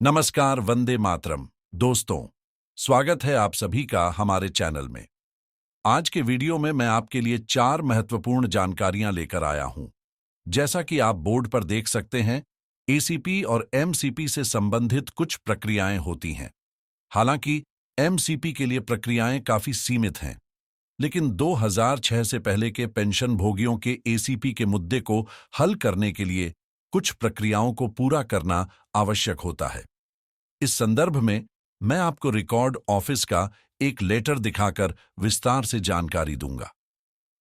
नमस्कार, वंदे मातरम। दोस्तों, स्वागत है आप सभी का हमारे चैनल में। आज के वीडियो में मैं आपके लिए 4 महत्वपूर्ण जानकारियां लेकर आया हूं। जैसा कि आप बोर्ड पर देख सकते हैं, एसीपी और एमसीपी से संबंधित कुछ प्रक्रियाएं होती हैं। हालांकि एमसीपी के लिए प्रक्रियाएं काफी सीमित हैं, लेकिन 2006 से पहले के पेंशन भोगियों के एसीपी के मुद्दे को हल करने के लिए कुछ प्रक्रियाओं को पूरा करना आवश्यक होता है। इस संदर्भ में मैं आपको रिकॉर्ड ऑफिस का एक लेटर दिखाकर विस्तार से जानकारी दूंगा।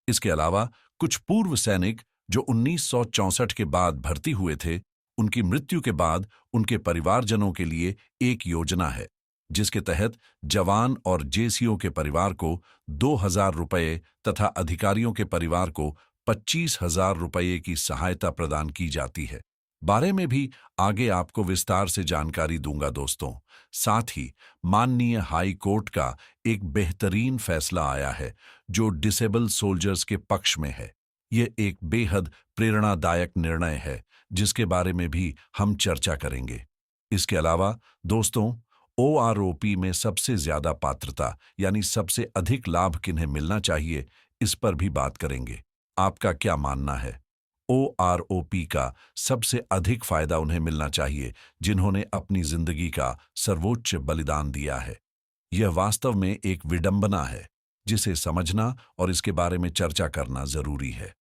इसके अलावा कुछ पूर्व सैनिक जो 1964 के बाद भर्ती हुए थे, उनकी मृत्यु के बाद उनके परिवारजनों के लिए एक योजना है, जिसके तहत जवान और जेसीओ के परिवार को 2,000 रुपये तथा अधिकारियों के परिवार को 25,000 रुपये की सहायता प्रदान की जाती है। बारे में भी आगे आपको विस्तार से जानकारी दूंगा दोस्तों। साथ ही माननीय हाई कोर्ट का एक बेहतरीन फैसला आया है जो डिसेबल सोल्जर्स के पक्ष में है। ये एक बेहद प्रेरणादायक निर्णय है जिसके बारे में भी हम चर्चा करेंगे। इसके अलावा दोस्तों, ओआरओपी में सबसे ज्यादा पात्रता यानी सबसे अधिक लाभ किन्हें मिलना चाहिए, इस पर भी बात करेंगे। आपका क्या मानना है? ओआरओपी का सबसे अधिक फायदा उन्हें मिलना चाहिए जिन्होंने अपनी जिंदगी का सर्वोच्च बलिदान दिया है। यह वास्तव में एक विडंबना है जिसे समझना और इसके बारे में चर्चा करना जरूरी है।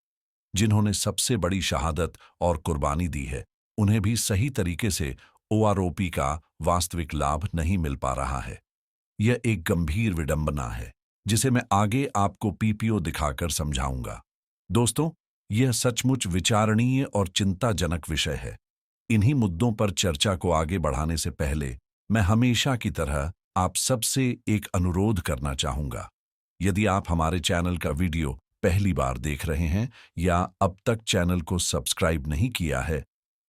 जिन्होंने सबसे बड़ी शहादत और कुर्बानी दी है, उन्हें भी सही तरीके से ओआरओपी का वास्तविक लाभ नहीं मिल पा रहा है। यह एक गंभीर विडंबना है जिसे मैं आगे आपको पीपीओ दिखाकर समझाऊंगा। दोस्तों, यह सचमुच विचारणीय और चिंताजनक विषय है। इन्हीं मुद्दों पर चर्चा को आगे बढ़ाने से पहले मैं हमेशा की तरह आप सबसे एक अनुरोध करना चाहूंगा। यदि आप हमारे चैनल का वीडियो पहली बार देख रहे हैं या अब तक चैनल को सब्सक्राइब नहीं किया है,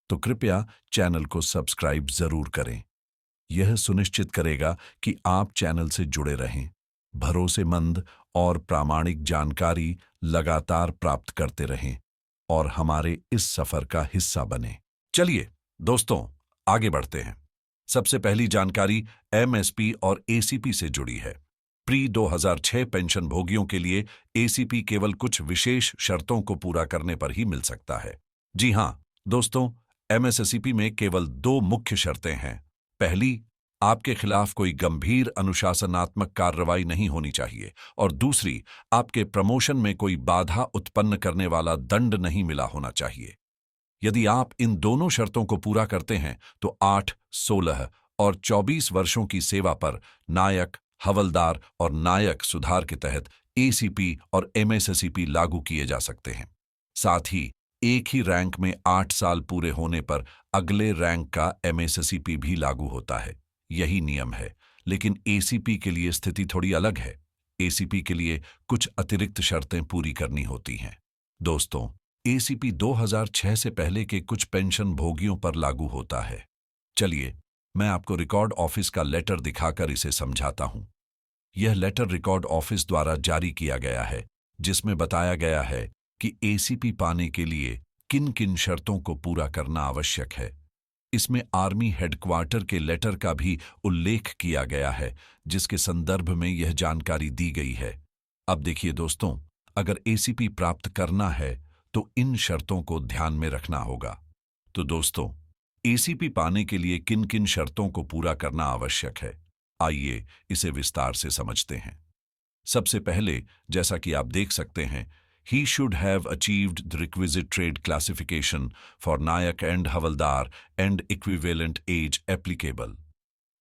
तो कृपया चैनल को सब्सक्राइब जरूर करें। यह सुनिश्चित करेगा कि आप चैनल से जुड़े रहें, भरोसेमंद और प्रामाणिक जानकारी लगातार प्राप्त करते रहें और हमारे इस सफर का हिस्सा बने। चलिए दोस्तों, आगे बढ़ते हैं। सबसे पहली जानकारी एमएसपी और एसीपी से जुड़ी है। प्री 2006 पेंशन भोगियों के लिए एसीपी केवल कुछ विशेष शर्तों को पूरा करने पर ही मिल सकता है। जी हां दोस्तों, एमएससीपी में केवल 2 मुख्य शर्तें हैं। पहली, आपके खिलाफ कोई गंभीर अनुशासनात्मक कार्रवाई नहीं होनी चाहिए, और दूसरी, आपके प्रमोशन में कोई बाधा उत्पन्न करने वाला दंड नहीं मिला होना चाहिए। यदि आप इन दोनों शर्तों को पूरा करते हैं तो 8, 16 और 24 वर्षों की सेवा पर नायक, हवलदार और नायक सुधार के तहत एसीपी और एमएससीपी लागू किए जा सकते हैं। साथ ही एक ही रैंक में 8 साल पूरे होने पर अगले रैंक का एमएससीपी भी लागू होता है। यही नियम है, लेकिन एसीपी के लिए स्थिति थोड़ी अलग है। एसीपी के लिए कुछ अतिरिक्त शर्तें पूरी करनी होती हैं। दोस्तों, एसीपी 2006 से पहले के कुछ पेंशन भोगियों पर लागू होता है। चलिए, मैं आपको रिकॉर्ड ऑफिस का लेटर दिखाकर इसे समझाता हूं। यह लेटर रिकॉर्ड ऑफिस द्वारा जारी किया गया है, जिसमें बताया गया है कि एसीपी पाने के लिए किन किन शर्तों को पूरा करना आवश्यक है। इसमें आर्मी हेडक्वार्टर के लेटर का भी उल्लेख किया गया है, जिसके संदर्भ में यह जानकारी दी गई है। अब देखिए दोस्तों, अगर एसीपी प्राप्त करना है तो इन शर्तों को ध्यान में रखना होगा। तो दोस्तों, एसीपी पाने के लिए किन किन शर्तों को पूरा करना आवश्यक है, आइए इसे विस्तार से समझते हैं। सबसे पहले, जैसा कि आप देख सकते हैं, he should have achieved the requisite trade classification for Naik and Havildar and equivalent age applicable।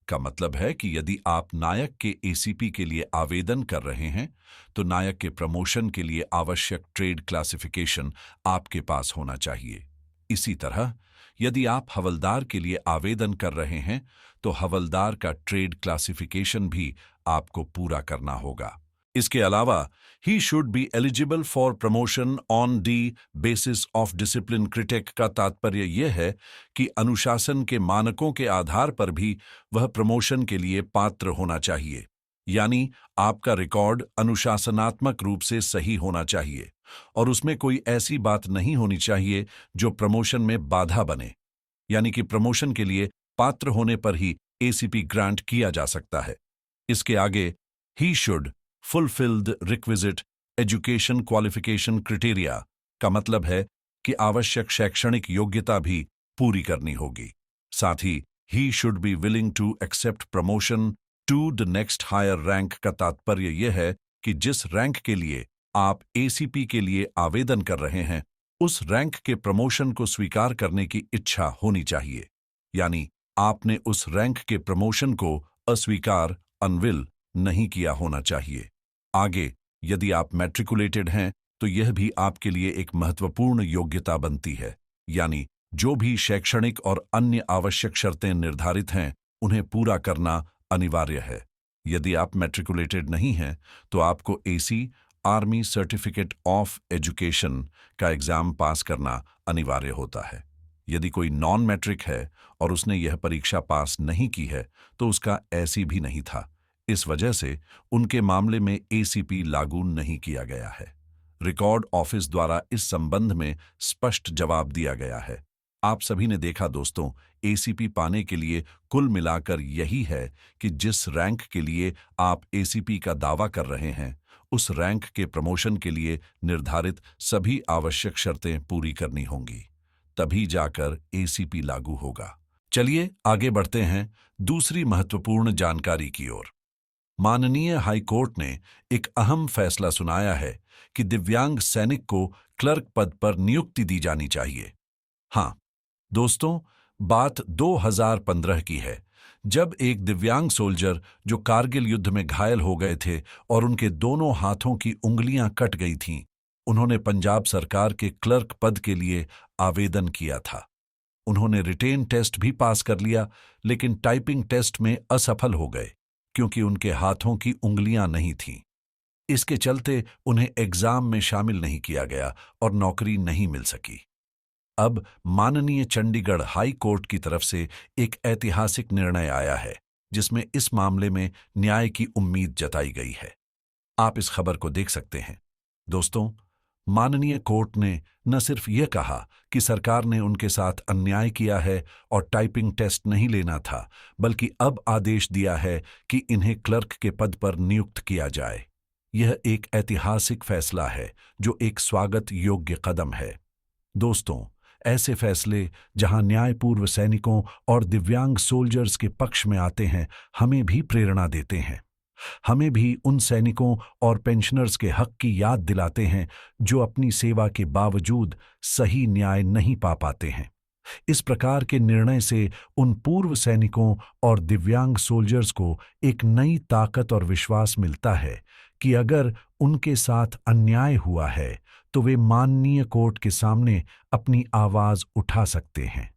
का मतलब है कि यदि आप नायक के एसीपी के लिए आवेदन कर रहे हैं तो नायक के प्रमोशन के लिए आवश्यक ट्रेड क्लासिफिकेशन आपके पास होना चाहिए। इसी तरह यदि आप हवलदार के लिए आवेदन कर रहे हैं तो हवलदार का ट्रेड क्लासिफिकेशन भी आपको पूरा करना होगा। इसके अलावा ही should be eligible for promotion on the basis of discipline critic का तात्पर्य यह है कि अनुशासन के मानकों के आधार पर भी वह प्रमोशन के लिए पात्र होना चाहिए। यानी आपका रिकॉर्ड अनुशासनात्मक रूप से सही होना चाहिए और उसमें कोई ऐसी बात नहीं होनी चाहिए जो प्रमोशन में बाधा बने। यानी कि प्रमोशन के लिए पात्र होने पर ही एसीपी ग्रांट किया जा सकता है। इसके आगे he should fulfil the requisite education qualification criteria का मतलब है कि आवश्यक शैक्षणिक योग्यता भी पूरी करनी होगी। साथ ही should be willing to accept promotion to the next higher rank का तात्पर्य यह है कि जिस रैंक के लिए आप एसीपी के लिए आवेदन कर रहे हैं, उस रैंक के प्रमोशन को स्वीकार करने की इच्छा होनी चाहिए। यानी आपने उस रैंक के प्रमोशन को अस्वीकार अनविल नहीं किया होना चाहिए। आगे, यदि आप मैट्रिकुलेटेड हैं तो यह भी आपके लिए एक महत्वपूर्ण योग्यता बनती है। यानी जो भी शैक्षणिक और अन्य आवश्यक शर्तें निर्धारित हैं, उन्हें पूरा करना अनिवार्य है। यदि आप मैट्रिकुलेटेड नहीं हैं तो आपको AC army certificate of education का एग्जाम पास करना अनिवार्य होता है। यदि कोई नॉन मैट्रिक है और उसने यह परीक्षा पास नहीं की है तो उसका एसी भी नहीं था। इस वजह से उनके मामले में एसीपी लागू नहीं किया गया है। रिकॉर्ड ऑफिस द्वारा इस संबंध में स्पष्ट जवाब दिया गया है। आप सभी ने देखा दोस्तों, एसीपी पाने के लिए कुल मिलाकर यही है कि जिस रैंक के लिए आप एसीपी का दावा कर रहे हैं, उस रैंक के प्रमोशन के लिए निर्धारित सभी आवश्यक शर्तें पूरी करनी होंगी, तभी जाकर एसीपी लागू होगा। चलिए आगे बढ़ते हैं दूसरी महत्वपूर्ण जानकारी की ओर। माननीय हाईकोर्ट ने एक अहम फैसला सुनाया है कि दिव्यांग सैनिक को क्लर्क पद पर नियुक्ति दी जानी चाहिए। हाँ दोस्तों, बात 2015 की है, जब एक दिव्यांग सोल्जर जो कारगिल युद्ध में घायल हो गए थे और उनके दोनों हाथों की उंगलियां कट गई थीं, उन्होंने पंजाब सरकार के क्लर्क पद के लिए आवेदन किया था। उन्होंने रिटेन टेस्ट भी पास कर लिया, लेकिन टाइपिंग टेस्ट में असफल हो गए क्योंकि उनके हाथों की उंगलियां नहीं थीं। इसके चलते उन्हें एग्जाम में शामिल नहीं किया गया और नौकरी नहीं मिल सकी। अब माननीय चंडीगढ़ हाई कोर्ट की तरफ से एक ऐतिहासिक निर्णय आया है, जिसमें इस मामले में न्याय की उम्मीद जताई गई है। आप इस खबर को देख सकते हैं। दोस्तों, माननीय कोर्ट ने न सिर्फ यह कहा कि सरकार ने उनके साथ अन्याय किया है और टाइपिंग टेस्ट नहीं लेना था, बल्कि अब आदेश दिया है कि इन्हें क्लर्क के पद पर नियुक्त किया जाए। यह एक ऐतिहासिक फैसला है जो एक स्वागत योग्य कदम है। दोस्तों, ऐसे फैसले जहां न्यायपूर्व सैनिकों और दिव्यांग सोल्जर्स के पक्ष में आते हैं, हमें भी प्रेरणा देते हैं। हमें भी उन सैनिकों और पेंशनर्स के हक की याद दिलाते हैं जो अपनी सेवा के बावजूद सही न्याय नहीं पा पाते हैं। इस प्रकार के निर्णय से उन पूर्व सैनिकों और दिव्यांग सोल्जर्स को एक नई ताकत और विश्वास मिलता है कि अगर उनके साथ अन्याय हुआ है तो वे माननीय कोर्ट के सामने अपनी आवाज उठा सकते हैं।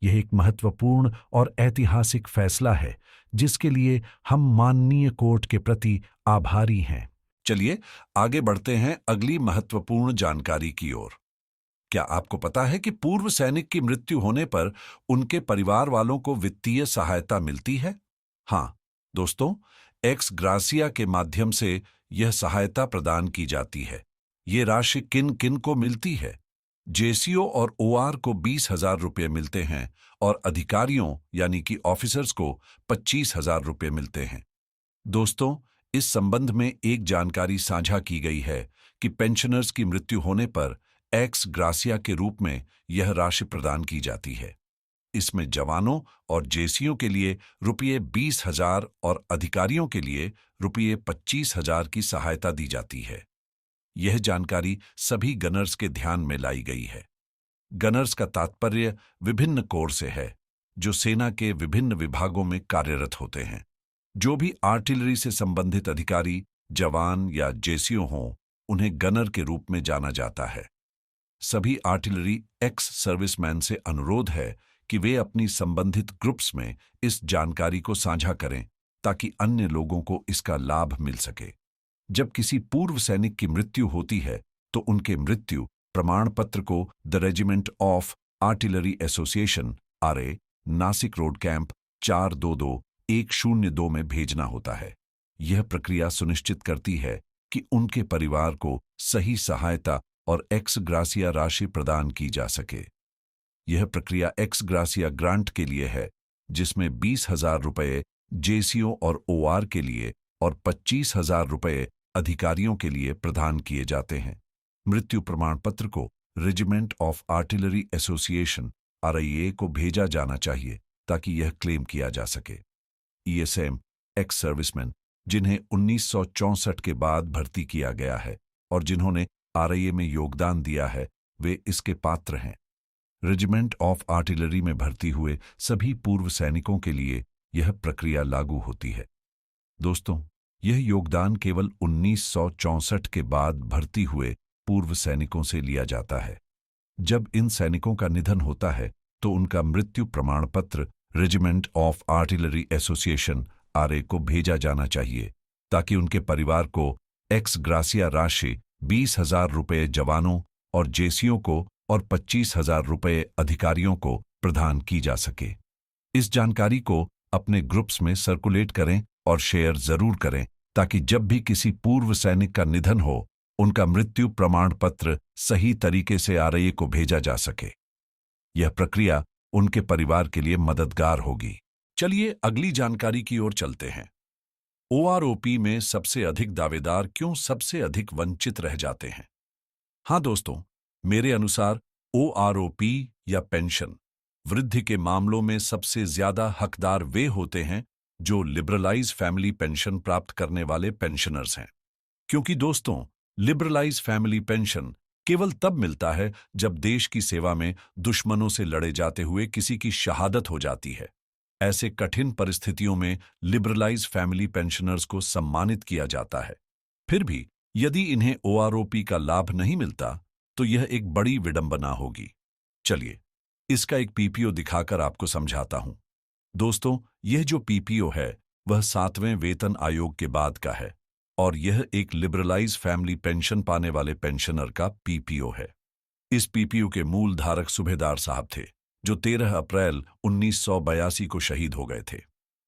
यह एक महत्वपूर्ण और ऐतिहासिक फैसला है जिसके लिए हम माननीय कोर्ट के प्रति आभारी हैं। चलिए आगे बढ़ते हैं अगली महत्वपूर्ण जानकारी की ओर। क्या आपको पता है कि पूर्व सैनिक की मृत्यु होने पर उनके परिवार वालों को वित्तीय सहायता मिलती है? हाँ दोस्तों, एक्स ग्रासिया के माध्यम से यह सहायता प्रदान की जाती है। ये राशि किन किन को मिलती है? जेसीओ और ओआर को 20,000 रुपये मिलते हैं और अधिकारियों यानी कि ऑफिसर्स को 25,000 रुपये मिलते हैं। दोस्तों, इस संबंध में एक जानकारी साझा की गई है कि पेंशनर्स की मृत्यु होने पर एक्स ग्रासिया के रूप में यह राशि प्रदान की जाती है। इसमें जवानों और जेसीओ के लिए रुपये 20,000 और अधिकारियों के लिए रुपये 25,000 की सहायता दी जाती है। यह जानकारी सभी गनर्स के ध्यान में लाई गई है। गनर्स का तात्पर्य विभिन्न कोर से है, जो सेना के विभिन्न विभागों में कार्यरत होते हैं। जो भी आर्टिलरी से संबंधित अधिकारी, जवान या जेसीओ हों, उन्हें गनर के रूप में जाना जाता है। सभी आर्टिलरी एक्स सर्विसमैन से अनुरोध है कि वे अपनी संबंधित ग्रुप्स में इस जानकारी को साझा करें ताकि अन्य लोगों को इसका लाभ मिल सके। जब किसी पूर्व सैनिक की मृत्यु होती है तो उनके मृत्यु प्रमाण पत्र को the regiment of artillery association RA, Nashik road camp 422102 में भेजना होता है। यह प्रक्रिया सुनिश्चित करती है कि उनके परिवार को सही सहायता और एक्स ग्रासिया राशि प्रदान की जा सके। यह प्रक्रिया एक्स ग्रासिया ग्रांट के लिए है, जिसमें 20,000 रुपये जेसीओ और ओआर के लिए और 25,000 रुपये अधिकारियों के लिए प्रदान किए जाते हैं। मृत्यु प्रमाण पत्र को regiment of artillery association RIA को भेजा जाना चाहिए ताकि यह क्लेम किया जा सके। ईएसएम एक्स सर्विसमैन जिन्हें 1964 के बाद भर्ती किया गया है और जिन्होंने आरआईए में योगदान दिया है, वे इसके पात्र हैं। रेजिमेंट ऑफ आर्टिलरी में भर्ती हुए सभी पूर्व सैनिकों के लिए यह प्रक्रिया लागू होती है। दोस्तों, यह योगदान केवल 1964 के बाद भर्ती हुए पूर्व सैनिकों से लिया जाता है। जब इन सैनिकों का निधन होता है तो उनका मृत्यु प्रमाण पत्र regiment of artillery association RA को भेजा जाना चाहिए ताकि उनके परिवार को एक्स ग्रासिया राशि 20,000 रुपये जवानों और जेसीओ को और 25,000 रुपये अधिकारियों को प्रदान की जा सके। इस जानकारी को अपने ग्रुप्स में सर्कुलेट करें और शेयर जरूर करें ताकि जब भी किसी पूर्व सैनिक का निधन हो, उनका मृत्यु प्रमाण पत्र सही तरीके से आरआईए को भेजा जा सके। यह प्रक्रिया उनके परिवार के लिए मददगार होगी। चलिए अगली जानकारी की ओर चलते हैं। ओआरओपी में सबसे अधिक दावेदार क्यों सबसे अधिक वंचित रह जाते हैं? हाँ दोस्तों, मेरे अनुसार ओआरओपी या पेंशन वृद्धि के मामलों में सबसे ज्यादा हकदार वे होते हैं जो लिबरलाइज फैमिली पेंशन प्राप्त करने वाले पेंशनर्स हैं। क्योंकि दोस्तों, लिबरलाइज फैमिली पेंशन केवल तब मिलता है जब देश की सेवा में दुश्मनों से लड़े जाते हुए किसी की शहादत हो जाती है। ऐसे कठिन परिस्थितियों में लिबरलाइज फैमिली पेंशनर्स को सम्मानित किया जाता है। फिर भी यदि इन्हें ओआरओपी का लाभ नहीं मिलता तो यह एक बड़ी विडंबना होगी। चलिए इसका एक पीपीओ दिखाकर आपको समझाता हूं। दोस्तों, यह जो पीपीओ है वह 7वें वेतन आयोग के बाद का है और यह एक लिबरलाइज फैमिली पेंशन पाने वाले पेंशनर का पीपीओ है। इस पीपीओ के मूल धारक सूबेदार साहब थे जो 13 अप्रैल 1982 को शहीद हो गए थे।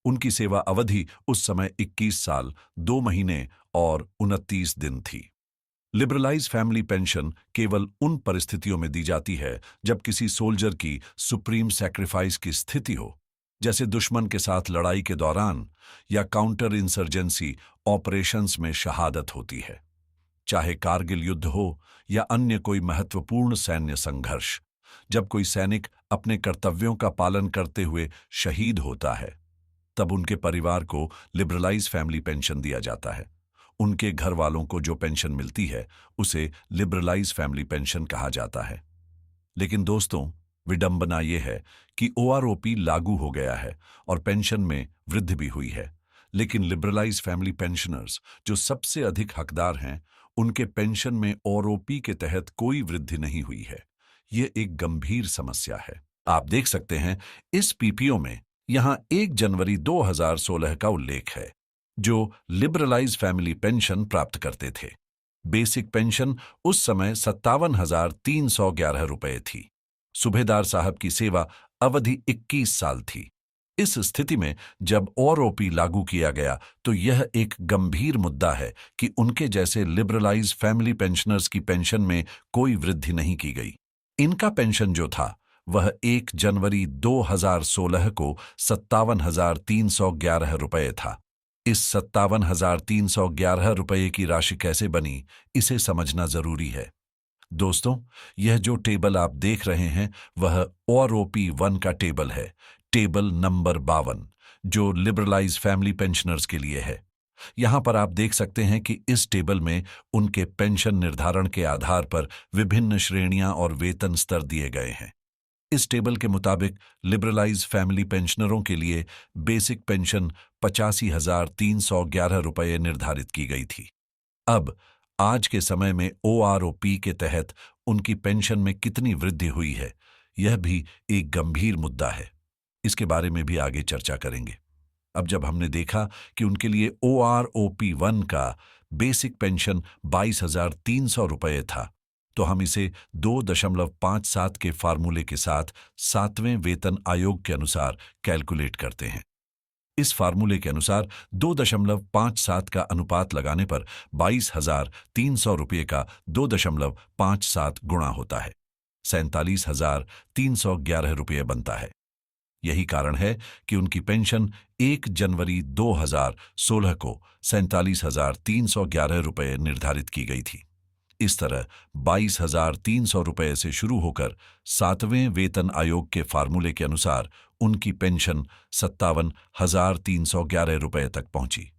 उनकी सेवा अवधि उस समय 21 साल 2 महीने और 29 दिन थी। लिबरलाइज फैमिली पेंशन केवल उन परिस्थितियों में दी जाती है जब किसी सोल्जर की सुप्रीम सैक्रिफाइस की स्थिति हो, जैसे दुश्मन के साथ लड़ाई के दौरान या काउंटर इंसर्जेंसी ऑपरेशंस में शहादत होती है। चाहे कारगिल युद्ध हो या अन्य कोई महत्वपूर्ण सैन्य संघर्ष, जब कोई सैनिक अपने कर्तव्यों का पालन करते हुए शहीद होता है, तब उनके परिवार को लिबरलाइज फैमिली पेंशन दिया जाता है। उनके घर वालों को जो पेंशन मिलती है उसे लिबरलाइज फैमिली पेंशन कहा जाता है। लेकिन दोस्तों, विडंबना यह है कि ओआरओपी लागू हो गया है और पेंशन में वृद्धि भी हुई है, लेकिन लिबरलाइज फैमिली पेंशनर्स जो सबसे अधिक हकदार हैं, उनके पेंशन में ओआरओपी के तहत कोई वृद्धि नहीं हुई है। यह एक गंभीर समस्या है। आप देख सकते हैं इस पीपीओ में यहां 1 जनवरी 2016 का उल्लेख है जो लिबरलाइज फैमिली पेंशन प्राप्त करते थे। बेसिक पेंशन उस समय 57,311 रुपये थी। सूबेदार साहब की सेवा अवधि 21 साल थी। इस स्थिति में जब ओआरओपी लागू किया गया तो यह एक गंभीर मुद्दा है कि उनके जैसे लिबरलाइज फैमिली पेंशनर्स की पेंशन में कोई वृद्धि नहीं की गई। इनका पेंशन जो था वह 1 जनवरी 2016 को 57,311 रुपये था। इस 57,311 रुपये की राशि कैसे बनी, इसे समझना जरूरी है। दोस्तों, यह जो टेबल आप देख रहे हैं वह ओआरओपी 1 का टेबल है, टेबल नंबर 52, जो लिबरलाइज फैमिली पेंशनर्स के लिए है। यहां पर आप देख सकते हैं कि इस टेबल में उनके पेंशन निर्धारण के आधार पर विभिन्न श्रेणियां और वेतन स्तर दिए गए हैं। इस टेबल के मुताबिक लिबरलाइज फैमिली पेंशनरों के लिए बेसिक पेंशन 85,311 रुपये निर्धारित की गई थी। अब आज के समय में ओआरओपी के तहत उनकी पेंशन में कितनी वृद्धि हुई है, यह भी एक गंभीर मुद्दा है। इसके बारे में भी आगे चर्चा करेंगे। अब जब हमने देखा कि उनके लिए ओआरओपी 1 का बेसिक पेंशन 22,300 रुपये था, तो हम इसे 2.57 के फार्मूले के साथ 7वें वेतन आयोग के अनुसार कैलकुलेट करते हैं। इस फार्मूले के अनुसार 2.57 का अनुपात लगाने पर 22,300 रुपये का 2.57 गुणा होता है, 47,311 रुपये बनता है। यही कारण है कि उनकी पेंशन 1 जनवरी 2016 को 47,311 रुपये निर्धारित की गई थी। इस तरह 22,300 रुपये से शुरू होकर 7वें वेतन आयोग के फार्मूले के अनुसार उनकी पेंशन 57,311 रुपये तक पहुंची।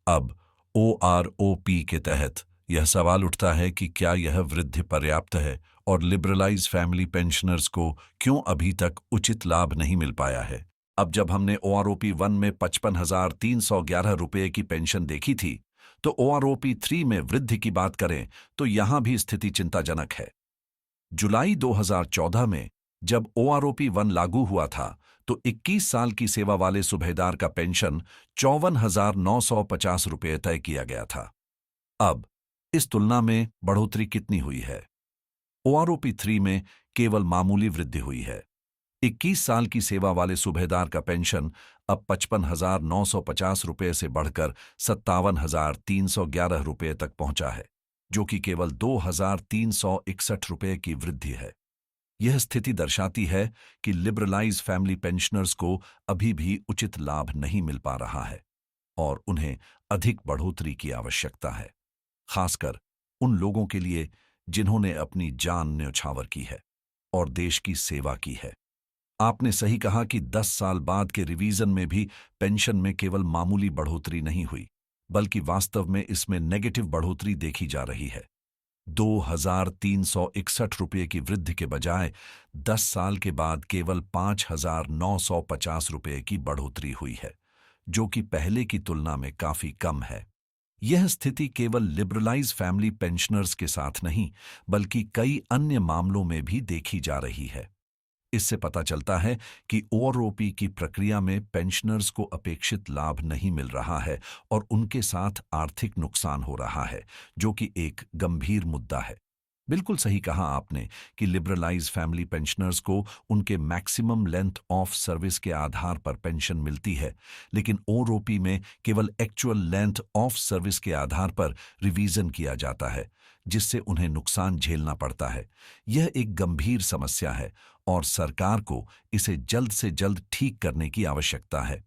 अब OROP के तहत यह सवाल उठता है कि क्या यह वृद्धि पर्याप्त है और लिबरलाइज फैमिली पेंशनर्स को क्यों अभी तक उचित लाभ नहीं मिल पाया है। अब जब हमने OROP 1 में 55,311 रुपये की पेंशन देखी थी, तो OROP 3 में वृद्धि की बात करें तो यहां भी स्थिति चिंताजनक है। जुलाई 2014 में जब OROP 1 लागू हुआ था, तो 21 साल की सेवा वाले सूबेदार का पेंशन 54,950 रुपये तय किया गया था। अब इस तुलना में बढ़ोतरी कितनी हुई है? OROP 3 में केवल मामूली वृद्धि हुई है। 21 साल की सेवा वाले सूबेदार का पेंशन अब 55,950 रुपये से बढ़कर 57,311 रुपये तक पहुंचा है, जो कि केवल 2,361 रुपये की वृद्धि है। यह स्थिति दर्शाती है कि लिबरलाइज फैमिली पेंशनर्स को अभी भी उचित लाभ नहीं मिल पा रहा है और उन्हें अधिक बढ़ोतरी की आवश्यकता है, खासकर उन लोगों के लिए जिन्होंने अपनी जान न्यौछावर की है और देश की सेवा की है। आपने सही कहा कि 10 साल बाद के रिवीजन में भी पेंशन में केवल मामूली बढ़ोतरी नहीं हुई, बल्कि वास्तव में इसमें नेगेटिव बढ़ोतरी देखी जा रही है। 2,361 रुपये की वृद्धि के बजाय 10 साल के बाद केवल 5,950 रुपये की बढ़ोतरी हुई है, जो कि पहले की तुलना में काफी कम है। यह स्थिति केवल लिबरलाइज फैमिली पेंशनर्स के साथ नहीं, बल्कि कई अन्य मामलों में भी देखी जा रही है। इससे पता चलता है कि OROP की प्रक्रिया में पेंशनर्स को अपेक्षित लाभ नहीं मिल रहा है और उनके साथ आर्थिक नुकसान हो रहा है, जो कि एक गंभीर मुद्दा है। बिल्कुल सही कहा आपने कि लिबरलाइज फैमिली पेंशनर्स को उनके मैक्सिमम लेंथ ऑफ सर्विस के आधार पर पेंशन मिलती है, लेकिन OROP में केवल एक्चुअल लेंथ ऑफ सर्विस के आधार पर रिवीजन किया जाता है, जिससे उन्हें नुकसान झेलना पड़ता है। यह एक गंभीर समस्या है और सरकार को इसे जल्द से जल्द ठीक करने की आवश्यकता है।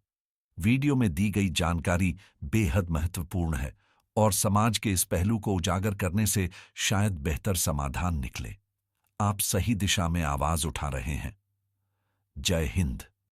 वीडियो में दी गई जानकारी बेहद महत्वपूर्ण है और समाज के इस पहलू को उजागर करने से शायद बेहतर समाधान निकले। आप सही दिशा में आवाज उठा रहे हैं। जय हिंद।